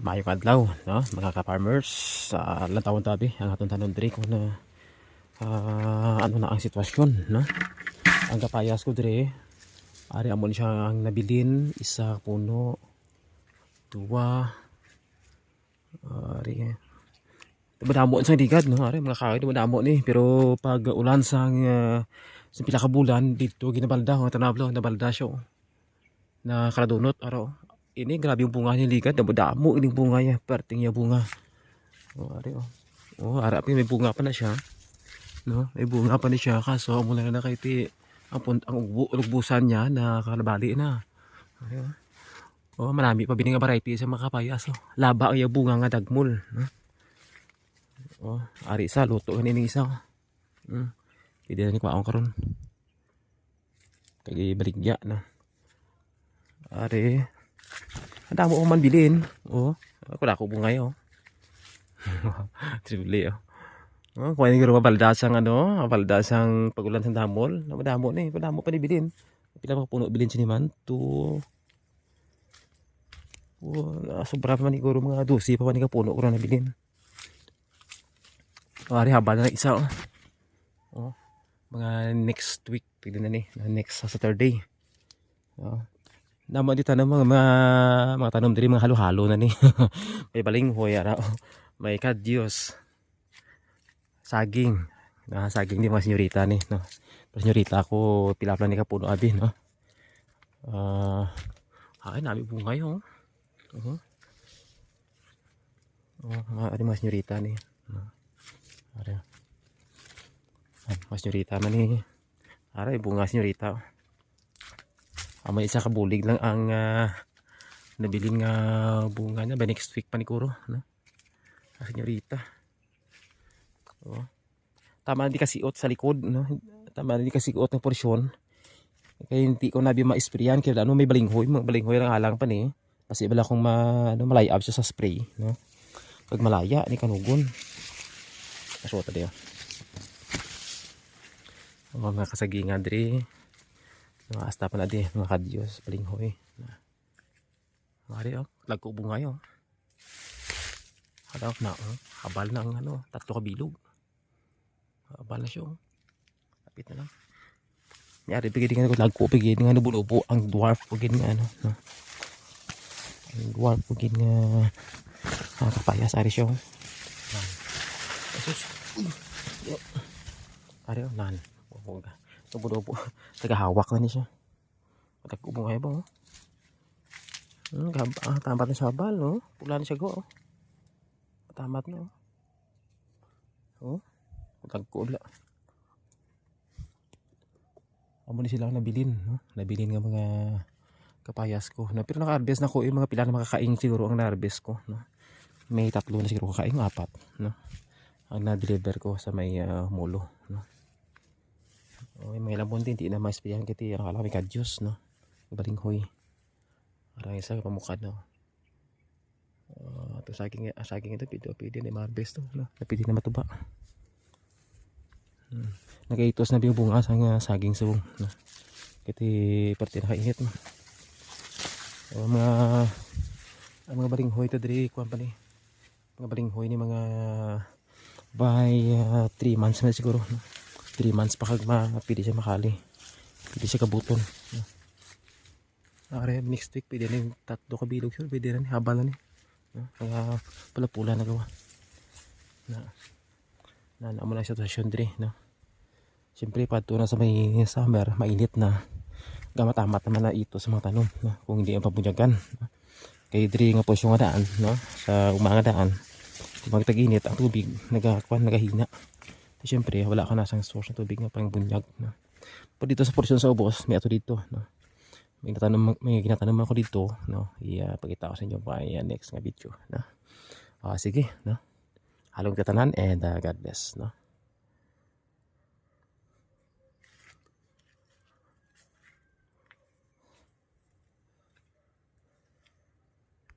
Mayong adlaw, no? Mga ka-farmers, sa lantawon tabi ang atong tanom diri kung na ano na ang sitwasyon, no? Ang kapayas ko diri, ari amon siya ang nabilin, isa puno, duwa, ari madamo sa ligad, no? Ari mga kahoy madamo ni, pero pag ulan sa pila ka bulan dito ginabalda, tanablo nabalda siya. Na kaladunot araw. Ini grabe yung bunga niya ligad, damo ini bunga niya, perting niya bunga. Oh, ari oh. Oh, harap may bunga pa na siya. No, may bunga pa na siya kaso amo na kay ti ang ulugbusan niya na kalabali na. Ari oh. Oh, marami pa bini nga variety sa mga kapayas oh. Laba ang bunga nga dagmol, no? Oh, ari sa luto kanini isa. Pwede na ni kwaong karon. Kay baligya na. Ari ang damo ko man bilhin. Oh, ako na ko bungay oh. Tribuli oh. Oh, kuha ni garo mabaldasang ano, mabaldasang pagulan sa damol. Madamo ni, madamo pa ni bilhin. Pila pa puno bilhin siniman to. Oh, sobra pa man siguro mga 12 pa man ni puno ko na bilhin. Oh, ari haba na isa oh. Oh, mga next week pwede na ni, next Saturday. Oh. Naman dito na mga tanom diri mga halo-halo na ni. May balinghoy ara, may kadyos. Saging. Saging di mga senyorita ni, no. Senyorita ko pilaplan ni kapuno abi, no. Ay nabi bunga yo. Ada mga senyorita ni. Ada. Mga senyorita man ni. Ara bunga senyorita. May isa kabulig lang ang nabiling bunga niya by next week panikuro, no? Senyorita. Oh. Tama na di kasiot sa likod, no? Tama na di kasiot ng porsyon. Kaya hindi ko nabi ma-sprayan kaya ano may balinghoy lang halang pa ni. Kasi bala kong malayab siya sa spray, no? Pag malaya ni kanugon. Kaso ta diyo. Mga kasagingan diri. Mga asta pa na di, mga kadyos, balinghoy. Mari oh, lagko bunga yo. Hadap na oh, habal na ang ano, 3 kabilog. Habal na siya oh. Lapit na lang. Nyari pigid nga ko lagko pigid nga nubulo ang dwarf pigid nga ano, no. Ang dwarf pigid nga kapayas ari siya oh. Asus. Ari oh, nan. Buga. Tubo-tubo. Tagahawak na niya siya. Matagkubong kayo ba oh. Tamat na siya habal oh. Pula na siya go oh. Tamat na oh. Oh. Matagkula. Amo ni sila nabilin no. Nabilin nga mga kapayas ko. Pero naka-harvest na ko yung mga pila na makakain siguro ang na-harvest ko no. May 3 na siguro kakain, 4 no. Ang na-deliver ko sa may mulo no. Oh, may labon din, di na ma-sprayan kiti ang kalami kadyos, no? Balinghoy. Parang isa pamukad, no? Ito saging ito, pwede na ma-harvest to, no? Pwede na matuba. Nagaitos na yung bunga sa saging subong, no? Kiti parte nakainit, no? Mga balinghoy ito diri, kuwan pa ni. Mga balinghoy ni mga by 3 months na siguro, no? 3 months pa kag pwede siya makali. Pwede siya kabuton. Are next week pwede na yung 3 kabilog siya. Pwede na ni habal na ni. Kaya pula-pula na gawa. Na mo lang sitwasyon diri, no. Siyempre padto na sa may summer, mainit na. Gamatamat naman na ito sa mga tanom, no. Kung hindi ang pabunyagan. Kay diri nga po siya nga daan, no. Sa umaga daan. Kung magtag-init ang tubig nagahina. Siyempre wala ka nasang source ng tubig nga pang bunyag, no? Pero dito sa porsyon sa ubos may ato dito, no? May ginatanom ako dito, no? Ipakita ko sa inyo pa next nga video, no? Sige, no? Halong katanan and God bless, no?